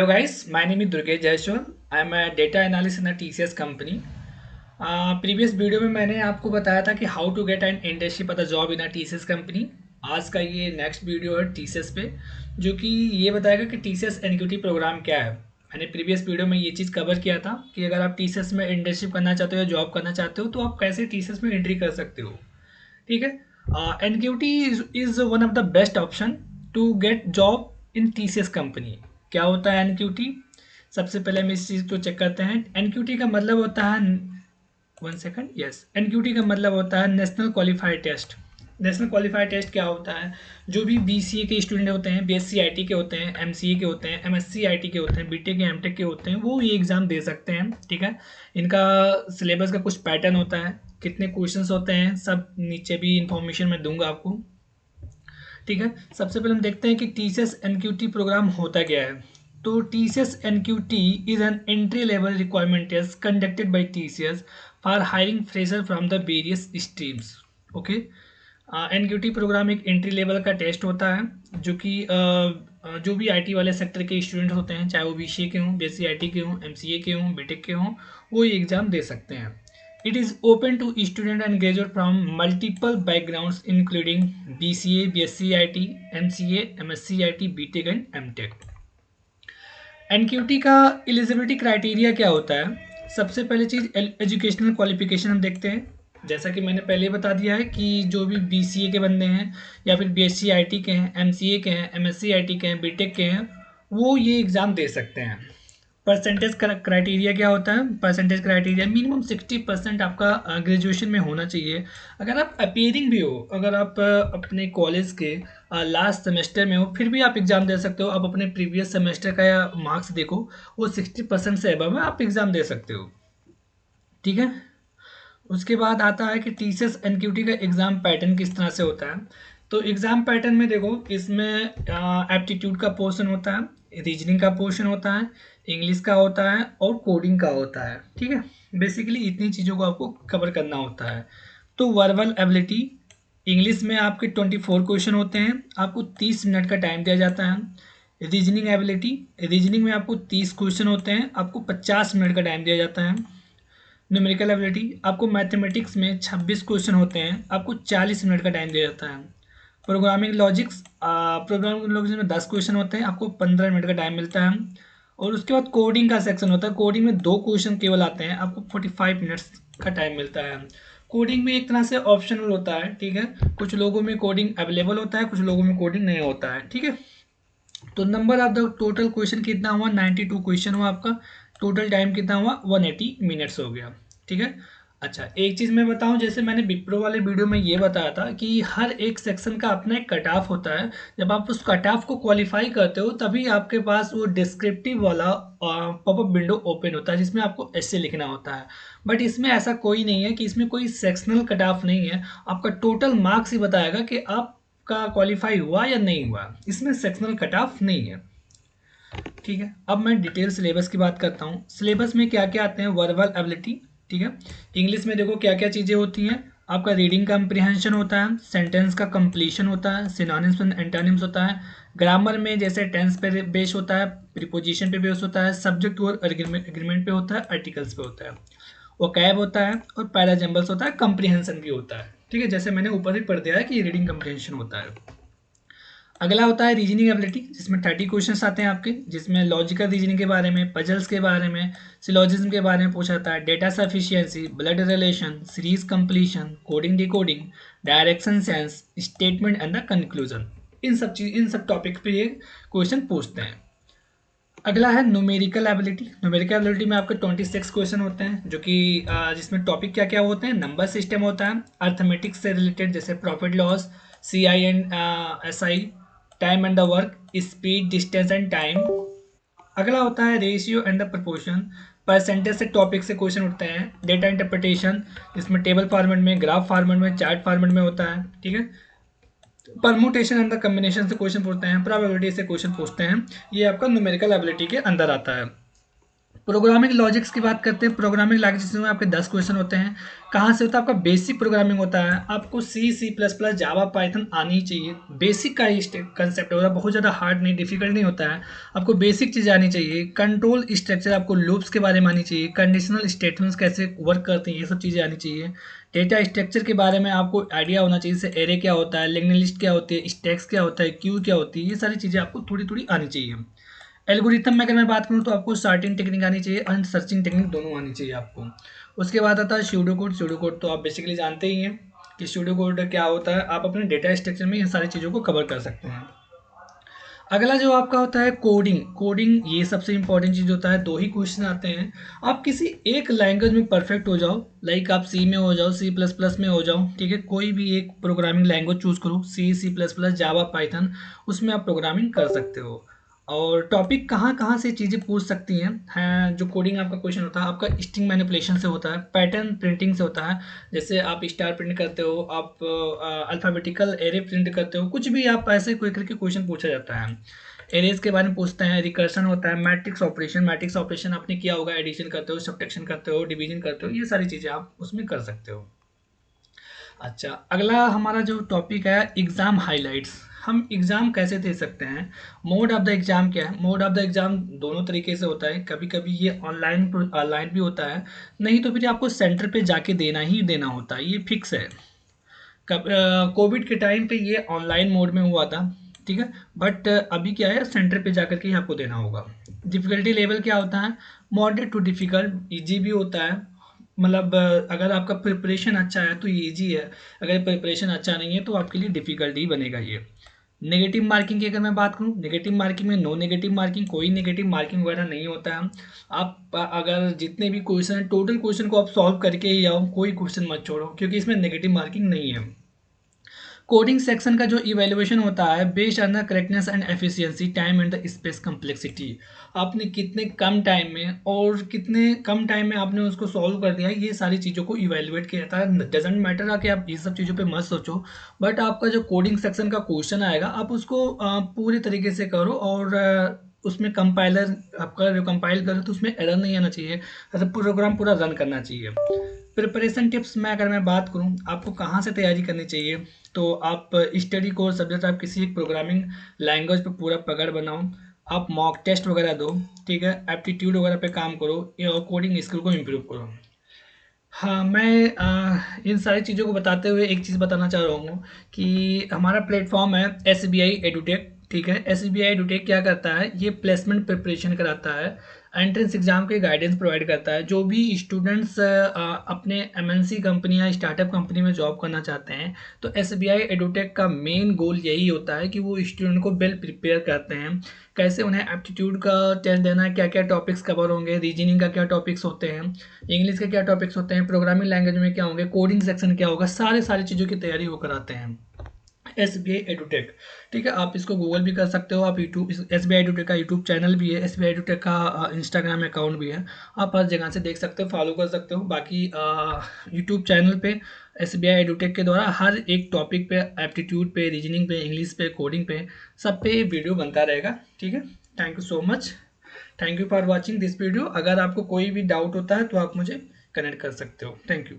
Hello guys, my name is Durgesh Jaiswal. I am a data analyst in a TCS company. Previous video में मैंने आपको बताया था कि how to get an internship at the job in a TCS company. आज का ये next video है टीसीएस पे, जो कि ये बताएगा कि टीसीएस एनक्यूटी प्रोग्राम क्या है। मैंने प्रीवियस वीडियो में ये चीज़ कवर किया था कि अगर आप टीसीएस में इंटर्नशिप करना चाहते हो या जॉब करना चाहते हो तो आप कैसे टीसीएस में एंट्री कर सकते हो। ठीक है। NQT is one of the best option to get job in TCS company. क्या होता है एनक्यूटी? सबसे पहले हम इस चीज़ को चेक करते हैं। एनक्यूटी का मतलब होता है, वन सेकंड, यस, एनक्यूटी का मतलब होता है national qualified test. National qualified test क्या होता है? जो भी बीसीए के स्टूडेंट होते हैं, बीएससी आईटी के होते हैं, एमसीए के होते हैं, एमएससी आईटी के होते हैं, बीटेक या एमटेक के होते हैं, वो ये एग्ज़ाम दे सकते हैं। ठीक है। इनका सिलेबस का कुछ पैटर्न होता है, कितने क्वेश्चंस होते हैं, सब नीचे भी इंफॉर्मेशन मैं दूंगा आपको। ठीक है। सबसे पहले हम देखते हैं कि टीसीएस एनक्यूटी प्रोग्राम होता क्या है। तो TCS NQT is an entry level requirement test conducted by TCS for hiring fresher from the various streams. Okay. NQT program एक एंट्री लेवल का टेस्ट होता है जो कि जो भी आईटी वाले सेक्टर के स्टूडेंट होते हैं, चाहे वो बीसीए के हों, बीएससी आईटी के हों, एमसीए के हों, बीटेक के हों, वो ये एग्ज़ाम दे सकते हैं। It is open to student and graduate from multiple backgrounds including BCA, BSc IT, MCA, MSc IT, BTech and MTech। NQT का एलिजिबिलिटी क्राइटेरिया क्या होता है? सबसे पहले चीज़ एजुकेशनल क्वालिफिकेशन हम देखते हैं। जैसा कि मैंने पहले बता दिया है कि जो भी बीसीए के बंदे हैं या फिर बीएससी आईटी के हैं, एमसीए के हैं, एमएससी आईटी के हैं, बीटेक के हैं, वो ये एग्ज़ाम दे सकते हैं। परसेंटेज क्राइटेरिया क्या होता है? परसेंटेज क्राइटेरिया मिनिमम 60% आपका ग्रेजुएशन में होना चाहिए। अगर आप अपियरिंग भी हो, अगर आप अपने कॉलेज के लास्ट सेमेस्टर में हो, फिर भी आप एग्ज़ाम दे सकते हो। आप अपने प्रीवियस सेमेस्टर का या मार्क्स देखो, वो 60% से अबव है, आप एग्ज़ाम दे सकते हो। ठीक है। उसके बाद आता है कि टीसीएस एनक्यूटी का एग्ज़ाम पैटर्न किस तरह से होता है। तो एग्ज़ाम पैटर्न में देखो, इसमें एप्टीट्यूड का पोर्शन होता है, रीजनिंग का पोर्शन होता है, इंग्लिश का होता है और कोडिंग का होता है। ठीक है। बेसिकली इतनी चीज़ों को आपको कवर करना होता है। तो वर्बल एबिलिटी, इंग्लिश में आपके 24 क्वेश्चन होते हैं, आपको 30 मिनट का टाइम दिया जाता है। रीजनिंग एबिलिटी, रीजनिंग में आपको 30 क्वेश्चन होते हैं, आपको 50 मिनट का टाइम दिया जाता है। न्यूमेरिकल एबिलिटी, आपको मैथमेटिक्स में 26 क्वेश्चन होते हैं, आपको 40 मिनट का टाइम दिया जाता है। प्रोग्रामिंग लॉजिक्स, प्रोग्रामिंग लॉजिक्स में 10 क्वेश्चन होते हैं, आपको 15 मिनट का टाइम मिलता है। और उसके बाद कोडिंग का सेक्शन होता है। कोडिंग में 2 क्वेश्चन केवल आते हैं, आपको 45 मिनट्स का टाइम मिलता है। कोडिंग में एक तरह से ऑप्शनल होता है। ठीक है। कुछ लोगों में कोडिंग अवेलेबल होता है, कुछ लोगों में कोडिंग नहीं होता है। ठीक है। तो number of the total question कितना हुआ? 92 क्वेश्चन हुआ आपका। टोटल टाइम कितना हुआ? 180 मिनट्स हो गया। ठीक है। अच्छा, एक चीज़ मैं बताऊं, जैसे मैंने विप्रो वाले वीडियो में ये बताया था कि हर एक सेक्शन का अपना एक कट ऑफ होता है। जब आप उस कट ऑफ को क्वालिफाई करते हो तभी आपके पास वो डिस्क्रिप्टिव वाला पॉपअप विंडो ओपन होता है जिसमें आपको ऐसे लिखना होता है। बट इसमें ऐसा कोई नहीं है कि इसमें कोई सेक्शनल कट ऑफ नहीं है। आपका टोटल मार्क्स ही बताएगा कि आप का क्वालिफाई हुआ या नहीं हुआ। इसमें सेक्शनल कट ऑफ नहीं है। ठीक है। अब मैं डिटेल सिलेबस की बात करता हूँ। सिलेबस में क्या क्या आते हैं? Verbal ability. ठीक है। इंग्लिश में देखो क्या क्या चीज़ें होती हैं। आपका रीडिंग कम्प्रिहेंशन होता है, सेंटेंस का कंप्लीशन होता है, सिनोनिम्स एंड एंटोनिम्स होता है। ग्रामर में जैसे टेंस पे बेस होता है, प्रीपोजिशन पे बेस होता है, सब्जेक्ट और एग्रीमेंट पे होता है, आर्टिकल्स पे होता है, वोकैब होता है और पैराजम्बल्स होता है, कंप्रीहेंशन भी होता है। ठीक है। जैसे मैंने ऊपर ही पढ़ दिया है कि रीडिंग कंप्रीहेंशन होता है। अगला होता है रीजनिंग एबिलिटी, जिसमें 30 क्वेश्चंस आते हैं आपके, जिसमें लॉजिकल रीजनिंग के बारे में, पजल्स के बारे में, सिलोजिज्म के बारे में पूछा जाता है, data sufficiency, blood relation, series completion, coding decoding, direction sense, statement and the conclusion. इन सब टॉपिक पे ये क्वेश्चन पूछते हैं। अगला है न्यूमेरिकल एबिलिटी। न्यूमेरिकल एबिलिटी में आपके 26 क्वेश्चन होते हैं, जो कि जिसमें टॉपिक क्या क्या होते हैं? नंबर सिस्टम होता है, अर्थमेटिक्स से रिलेटेड जैसे profit loss, CI and SI, time and the work, speed, distance and time. अगला होता है ratio and the proportion. Percentage से टॉपिक से क्वेश्चन उठते हैं। डेटा इंटरप्रिटेशन, जिसमें टेबल फॉर्मेट में, ग्राफ फॉर्मेट में, चार्ट फॉर्मेट में होता है। ठीक है। परमुटेशन एंड द कम्बिनेशन से क्वेश्चन पूछते हैं, प्रोबेबिलिटी से क्वेश्चन पूछते हैं। ये आपका न्यूमेरिकल एबिलिटी के अंदर आता है। प्रोग्रामिंग लॉजिक्स की बात करते हैं। प्रोग्रामिंग लॉजिक्स में आपके 10 क्वेश्चन होते हैं। कहाँ से होता है? आपका बेसिक प्रोग्रामिंग होता है। आपको C++, जावा, पाइथन आनी ही चाहिए। बेसिक का ही कंसेप्ट होता है, बहुत ज़्यादा हार्ड नहीं, डिफिकल्ट नहीं होता है। आपको बेसिक चीज़ें आनी चाहिए। कंट्रोल स्ट्रक्चर, आपको लूप्स के बारे में आनी चाहिए। कंडीशनल स्टेटमेंट्स कैसे वर्क करते हैं, ये सब चीज़ें आनी चाहिए। डेटा स्ट्रक्चर के बारे में आपको आइडिया होना चाहिए, जैसे एरे क्या होता है, लिंक्ड लिस्ट क्या होती है, स्टैक्स क्या होता है, क्यू क्या होती है, ये सारी चीज़ें आपको थोड़ी थोड़ी आनी चाहिए। एल्गोरिथम में अगर मैं बात करूँ तो आपको सॉर्टिंग टेक्निक आनी चाहिए एंड सर्चिंग टेक्निक दोनों आनी चाहिए आपको। उसके बाद आता है स्यूडो कोड। स्यूडो कोड तो आप बेसिकली जानते ही हैं कि स्यूडो कोड क्या होता है। आप अपने डेटा स्ट्रक्चर में इन सारी चीज़ों को कवर कर सकते हैं। अगला जो आपका होता है कोडिंग। कोडिंग ये सबसे इंपॉर्टेंट चीज़ होता है। दो ही क्वेश्चन आते हैं। आप किसी एक लैंग्वेज में परफेक्ट हो जाओ, लाइक आप सी में हो जाओ, C++ में हो जाओ, ठीक है, कोई भी एक प्रोग्रामिंग लैंग्वेज चूज करो, C++, जावा, पाइथन, उसमें आप प्रोग्रामिंग कर सकते हो। और टॉपिक कहाँ कहाँ से चीज़ें पूछ सकती हैं जो कोडिंग आपका क्वेश्चन होता है, आपका स्ट्रिंग मैनिपुलेशन से होता है, पैटर्न प्रिंटिंग से होता है। जैसे आप स्टार प्रिंट करते हो, आप अल्फ़ाबेटिकल एरे प्रिंट करते हो, कुछ भी आप ऐसे कोई करके क्वेश्चन पूछा जाता है। एरेज के बारे में पूछते हैं। रिकर्शन होता है। मैट्रिक्स ऑपरेशन, मैट्रिक्स ऑपरेशन आपने किया होगा, एडिशन करते हो, सब्ट्रैक्शन करते हो, डिवीजन करते हो, ये सारी चीज़ें आप उसमें कर सकते हो। अच्छा, अगला हमारा जो टॉपिक है एग्ज़ाम हाइलाइट्स। हम एग्ज़ाम कैसे दे सकते हैं? मोड ऑफ द एग्ज़ाम क्या है? मोड ऑफ द एग्ज़ाम दोनों तरीके से होता है। कभी कभी ये ऑनलाइन ऑनलाइन भी होता है, नहीं तो फिर आपको सेंटर पे जाके देना ही देना होता है, ये फिक्स है। कोविड के टाइम पे ये ऑनलाइन मोड में हुआ था, ठीक है। बट अभी क्या है, सेंटर पे जाकर के ही आपको देना होगा। डिफ़िकल्टी लेवल क्या होता है? मॉडरेट टू डिफ़िकल्ट, इजी भी होता है। मतलब अगर आपका प्रिपरेशन अच्छा है तो ये इजी है। अगर प्रिपरेशन अच्छा नहीं है तो आपके लिए डिफ़िकल्ट ही बनेगा ये। नेगेटिव मार्किंग की अगर मैं बात करूँ, नेगेटिव मार्किंग में नो नेगेटिव मार्किंग, कोई नेगेटिव मार्किंग वगैरह नहीं होता है। आप अगर जितने भी क्वेश्चन, टोटल क्वेश्चन को आप सॉल्व करके ही आओ, कोई क्वेश्चन मत छोड़ो, क्योंकि इसमें नेगेटिव मार्किंग नहीं है। कोडिंग सेक्शन का जो इवैल्यूएशन होता है based on the correctness and efficiency, time and the space complexity. आपने कितने कम टाइम में और कितने कम टाइम में आपने उसको सॉल्व कर दिया है, ये सारी चीज़ों को इवैल्यूएट किया जाता है। डजेंट मैटर कि आप ये सब चीज़ों पे मत सोचो, बट आपका जो कोडिंग सेक्शन का क्वेश्चन आएगा आप उसको पूरी तरीके से करो। और उसमें कंपाइलर आपका जो कंपाइल करो तो उसमें एरर नहीं आना चाहिए, प्रोग्राम पूरा रन करना चाहिए। प्रिपरेशन टिप्स में अगर मैं बात करूं, आपको कहाँ से तैयारी करनी चाहिए, तो आप स्टडी कोर्स सब्जेक्ट आप किसी एक प्रोग्रामिंग लैंग्वेज पे पूरा पकड़ बनाओ। आप मॉक टेस्ट वगैरह दो, ठीक है, एप्टीट्यूड वगैरह पे काम करो, और कोडिंग स्किल को इम्प्रूव करो। हाँ, मैं इन सारी चीज़ों को बताते हुए एक चीज़ बताना चाह रहा हूँ कि हमारा प्लेटफॉर्म है SBI एडुटेक, ठीक है। SBI एडुटेक क्या करता है? ये प्लेसमेंट प्रिपरेशन कराता है, एंट्रेंस एग्जाम के गाइडेंस प्रोवाइड करता है। जो भी स्टूडेंट्स अपने MNC कंपनी या स्टार्टअप कंपनी में जॉब करना चाहते हैं, तो SBI एडुटेक का मेन गोल यही होता है कि वो स्टूडेंट को वेल प्रिपेयर करते हैं। कैसे उन्हें एप्टीट्यूड का टेस्ट देना है, क्या क्या टॉपिक्स कवर होंगे, रीजनिंग का क्या टॉपिक्स होते हैं, इंग्लिश के क्या टॉपिक्स होते हैं, प्रोग्रामिंग लैंग्वेज में क्या होंगे, कोडिंग सेक्शन क्या होगा, सारी चीज़ों की तैयारी वो कराते हैं। SBI एडुटेक, ठीक है। आप इसको गूगल भी कर सकते हो। आप यूट्यूब, SBI एडुटेक का यूट्यूब चैनल भी है, SBI एडुटेक का इंस्टाग्राम अकाउंट भी है। आप हर जगह से देख सकते हो, फॉलो कर सकते हो। बाकी यूट्यूब चैनल पे SBI एडुटेक के द्वारा हर एक टॉपिक पे, एप्टीट्यूड पे, रीजनिंग पे, इंग्लिश पे, कोडिंग पे, सब पे वीडियो बनता रहेगा, ठीक है। Thank you so much. Thank you for watching this video. अगर आपको कोई भी डाउट होता है तो आप मुझे कनेक्ट कर सकते हो। Thank you.